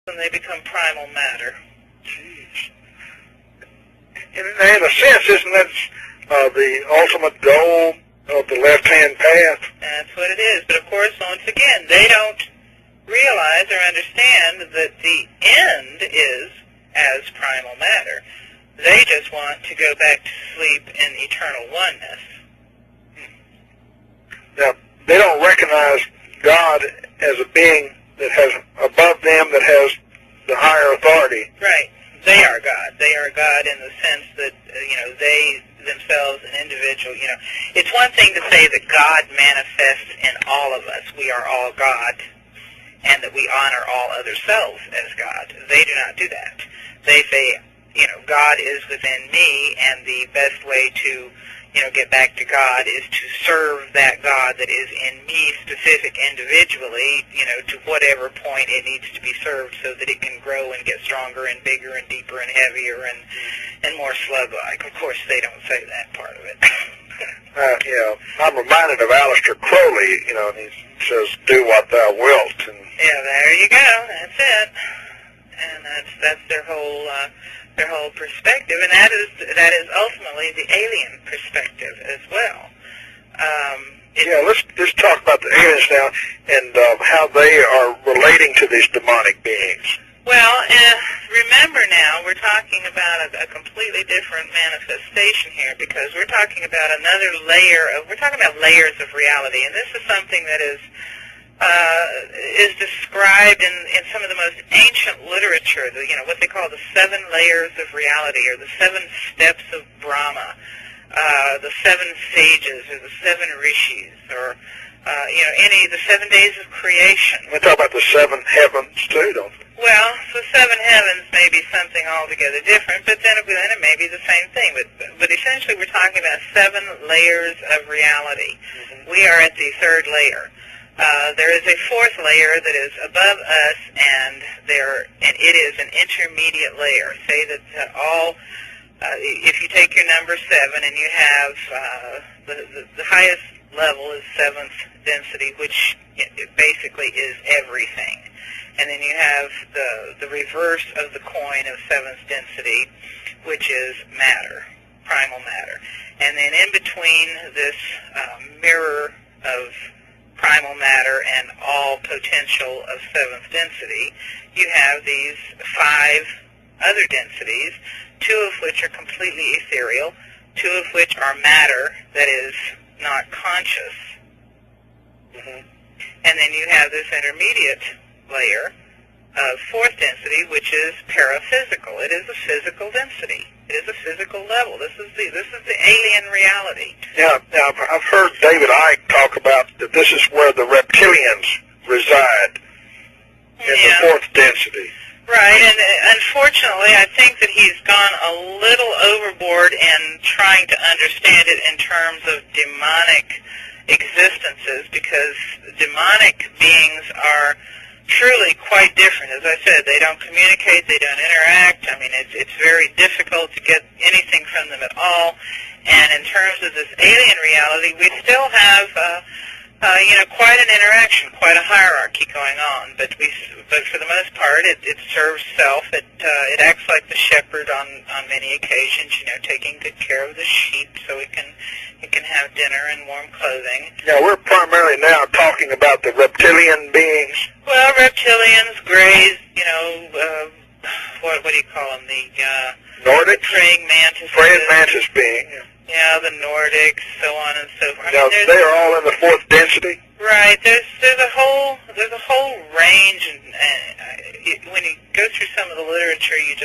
and they become primal matter. Jeez. In a sense, isn't that the ultimate goal of the left-hand path? That's what it is. But of course, once again, they don't realize or understand that the end is as primal matter. They just want to go back to sleep in eternal oneness. Now, they don't recognize God as a being that has above them, that has the higher authority. Right. They are God. They are God in the sense that, they themselves, an individual, It's one thing to say that God manifests in all of us. We are all God, and that we honor all other selves as God. They do not do that. They say, God is within me, and the best way to get back to God is to serve that God that is in me specific individually, to whatever point it needs to be served so that it can grow and get stronger and bigger and deeper and heavier and more slug-like. Of course, they don't say that part of it. I'm reminded of Aleister Crowley, and he says, do what thou wilt. And yeah, there you go. That's it. And that's their whole perspective, and that is ultimately the alien perspective as well. Let's talk about the aliens now and how they are relating to these demonic beings. Well, remember now, we're talking about a completely different manifestation here, because we're talking about we're talking about layers of reality, and this is something that is described in some of the most ancient literature, what they call the 7 layers of reality, or the 7 steps of Brahma, the 7 sages, or the 7 rishis, or the 7 days of creation. We talk about the 7 heavens too, don't we? Well, the 7 heavens may be something altogether different, but then it may be the same thing. But essentially, we're talking about 7 layers of reality. Mm-hmm. We are at the 3rd layer. There is a 4th layer that is above us, and it is an intermediate layer. Say that if you take your number 7 and you have the highest level is 7th density, which basically is everything, and then you have the reverse of the coin of 7th density, which is matter, primal matter, and then in between this mirror of primal matter and all potential of 7th density, you have these 5 other densities, 2 of which are completely ethereal, 2 of which are matter that is not conscious. Mm-hmm. And then you have this intermediate layer of 4th density, which is paraphysical. It is a physical density. It is a physical level. This is the alien reality. Yeah, I've heard David Icke talk about that this is where the reptilians reside, in the 4th density. Right, and unfortunately, I think that he's gone a little overboard in trying to understand it in terms of demonic existences, because demonic beings are truly quite different. As I said, they don't communicate, they don't interact. I mean, it's very difficult to get anything from them at all. And in terms of this alien reality, we still have, quite an interaction, quite a hierarchy going on. But for the most part, it serves self. It acts like the shepherd on many occasions, taking good care of the sheep so it can have dinner and warm clothing. Now, we're primarily now talking about the reptilian beings. Well, reptilians, greys, what do you call them? The Nordics? praying mantises. Praying mantis being. Yeah, the Nordics, so on and so forth. Now, they are all in the 4th density? Right. There's a whole range, and when you go through some of the literature, you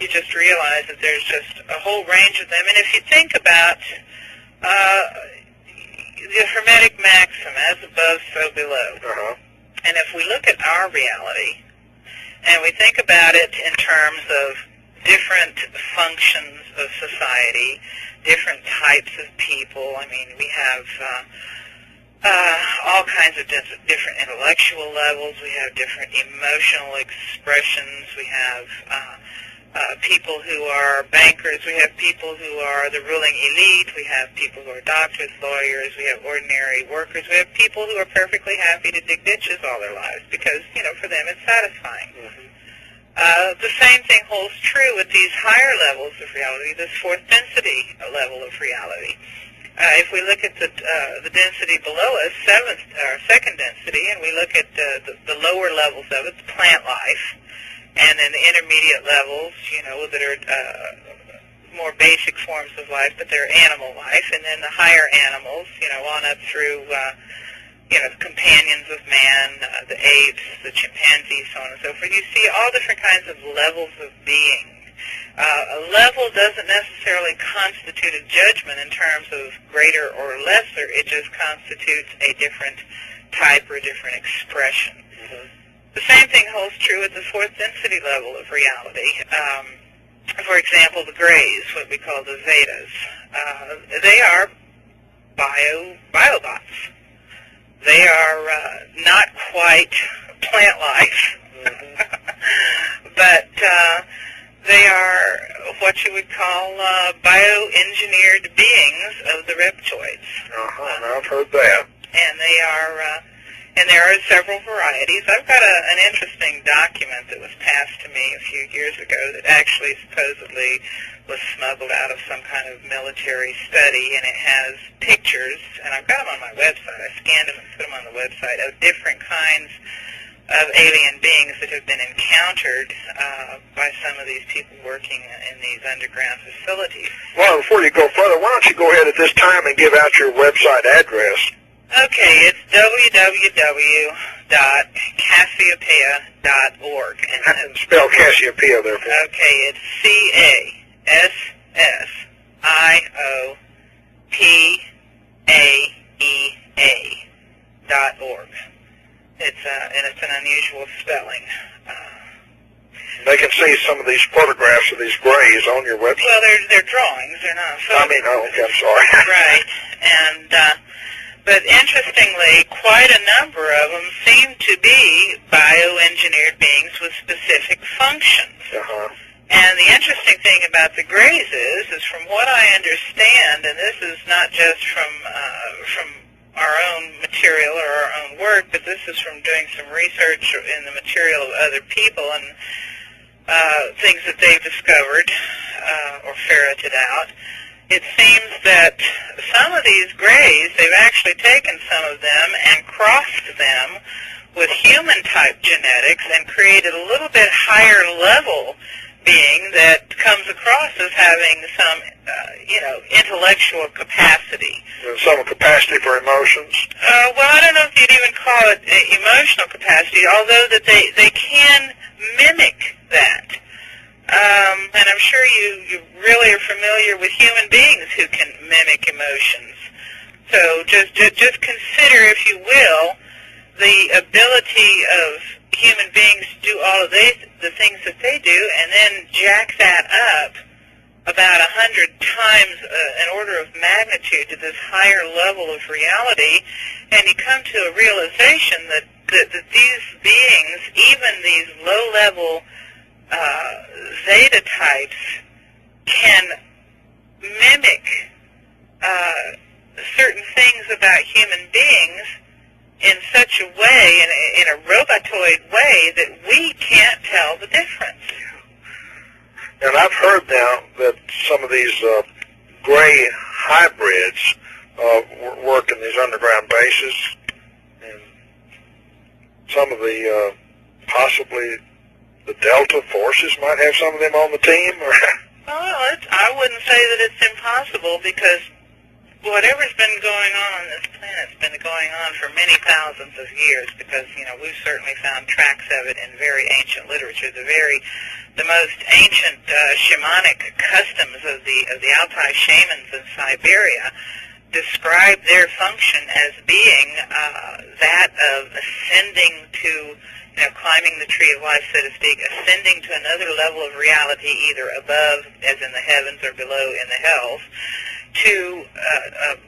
just realize that there's just a whole range of them. And if you think about the Hermetic maxim, as above, so below. Uh-huh. And if we look at our reality, and we think about it in terms of different functions of society, different types of people, I mean, we have all kinds of different intellectual levels, we have different emotional expressions, we have people who are bankers, we have people who are the ruling elite, we have people who are doctors, lawyers, we have ordinary workers, we have people who are perfectly happy to dig ditches all their lives because, for them it's satisfying. Mm-hmm. The same thing holds true with these higher levels of reality, this fourth density level of reality. If we look at the density below us, second density, and we look at the lower levels of it, plant life, and then the intermediate levels, that are more basic forms of life, but they're animal life, and then the higher animals, on up through, the companions of man, the apes, the chimpanzees, so on and so forth. You see all different kinds of levels of being. A level doesn't necessarily constitute a judgment in terms of greater or lesser. It just constitutes a different type or a different expression. Mm-hmm. The same thing holds true at the fourth density level of reality. For example, the grays, what we call the Zetas, they are biobots. They are not quite plant life, but they are what you would call bioengineered beings of the reptoids. I've heard that. And they are, and there are several varieties. I've got an interesting document that was passed to me a few years ago that actually supposedly was smuggled out of some kind of military study, and it has pictures, and I've got them on my website. I scanned them and put them on the website of different kinds of alien beings that have been encountered by some of these people working in these underground facilities. Well, before you go further, why don't you go ahead at this time and give out your website address? Okay, it's www.cassiopeia.org. And spell Cassiopeia there for me. Okay, it's CASSIOPAEA.org. And it's an unusual spelling. They can see some of these photographs of these grays on your website. Well, they're drawings. They're not photographs. Okay, I'm sorry. Right, and but interestingly, quite a number of them seem to be bioengineered beings with specific functions. Uh-huh. And the interesting thing about the grays is from what I understand, and this is not just from our own material or our own work, but this is from doing some research in the material of other people and things that they've discovered or ferreted out. It seems that some of these grays, they've actually taken some of them and crossed them with human-type genetics and created a little bit higher level being that comes across as having some, intellectual capacity. Some capacity for emotions? Well, I don't know if you'd even call it emotional capacity, although that they can mimic that. And I'm sure you really are familiar with human beings who can mimic emotions. So just consider, if you will, the ability of human beings to do all of the things that they do, and then jack that up about 100 times an order of magnitude to this higher level of reality, and you come to a realization that these beings, even these low-level Zeta types, can mimic certain things about human beings in such a way, in a robotoid way, that we can't tell the difference. And I've heard now that some of these gray hybrids work in these underground bases, and some of the possibly the Delta forces might have some of them on the team. Or well, I wouldn't say that it's impossible, because whatever's been going on this planet's been going on for many thousands of years, because, we've certainly found tracks of it in very ancient literature. The most ancient shamanic customs of the Altai shamans in Siberia describe their function as being that of ascending to, climbing the tree of life, so to speak, ascending to another level of reality, either above, as in the heavens, or below in the hells, to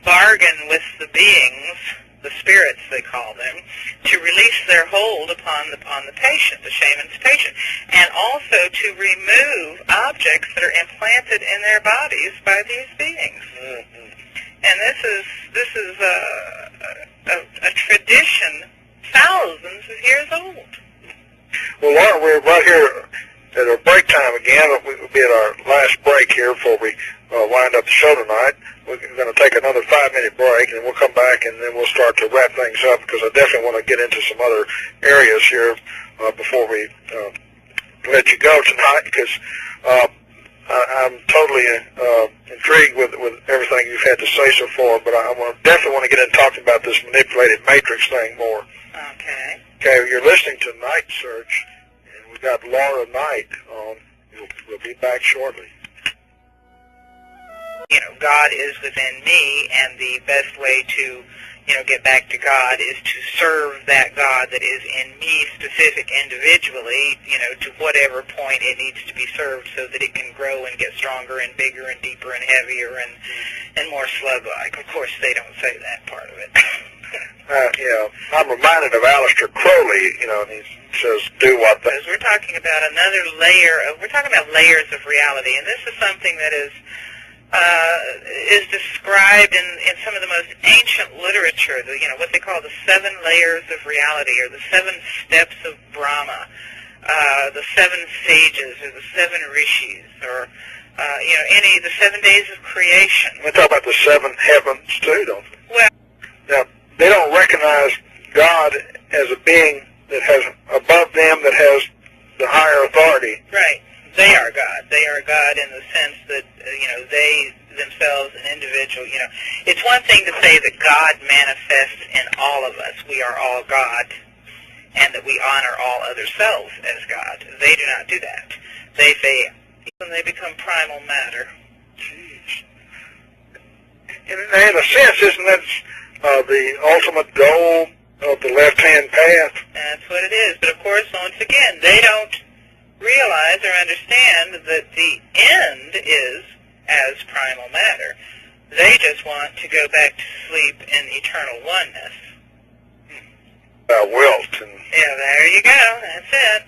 bargain with the beings, the spirits they call them, to release their hold upon the patient, the shaman's patient, and also to remove objects that are implanted in their bodies by these beings. Mm-hmm. And this is a tradition thousands of years old. Well, Laura, we're right here at our break time again. We'll be at our last break here before we wind up the show tonight. We're going to take another 5-minute break, and we'll come back, and then we'll start to wrap things up, because I definitely want to get into some other areas here before we let you go tonight, because I'm totally intrigued with everything you've had to say so far, but I definitely want to get into talking about this manipulated matrix thing more. Okay. Okay, you're listening to Night Search, and we've got Laura Knight on. We'll be back shortly. You know, God is within me, and the best way to, get back to God is to serve that God that is in me specific individually, to whatever point it needs to be served so that it can grow and get stronger and bigger and deeper and heavier and more slug-like. Of course, they don't say that part of it. I'm reminded of Aleister Crowley, and he says, do what the... We're talking about another layer we're talking about layers of reality, and this is something that is described in some of the most ancient literature, what they call the 7 layers of reality, or the 7 steps of Brahma, the 7 sages, or the 7 rishis, or the 7 days of creation. We talk about the 7 heavens too, don't we? Well, now, they don't recognize God as a being that has above them, that has the higher authority. Right. They are God. They are God in the sense that, they themselves, an individual, It's one thing to say that God manifests in all of us. We are all God, and that we honor all other selves as God. They do not do that. They fail, and they become primal matter. Jeez. In a sense, isn't that the ultimate goal of the left-hand path? That's what it is. But of course, once again, they don't realize or understand that the end is as primal matter. They just want to go back to sleep in eternal oneness. Wilt. Yeah, there you go. That's it.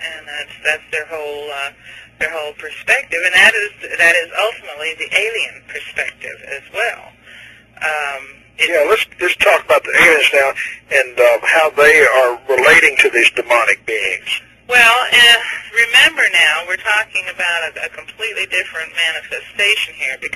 And that's their whole perspective, and that is ultimately the alien perspective as well. Let's talk about the aliens now and how they are relating to these demonic beings. Well, remember now, we're talking about a completely different manifestation here, because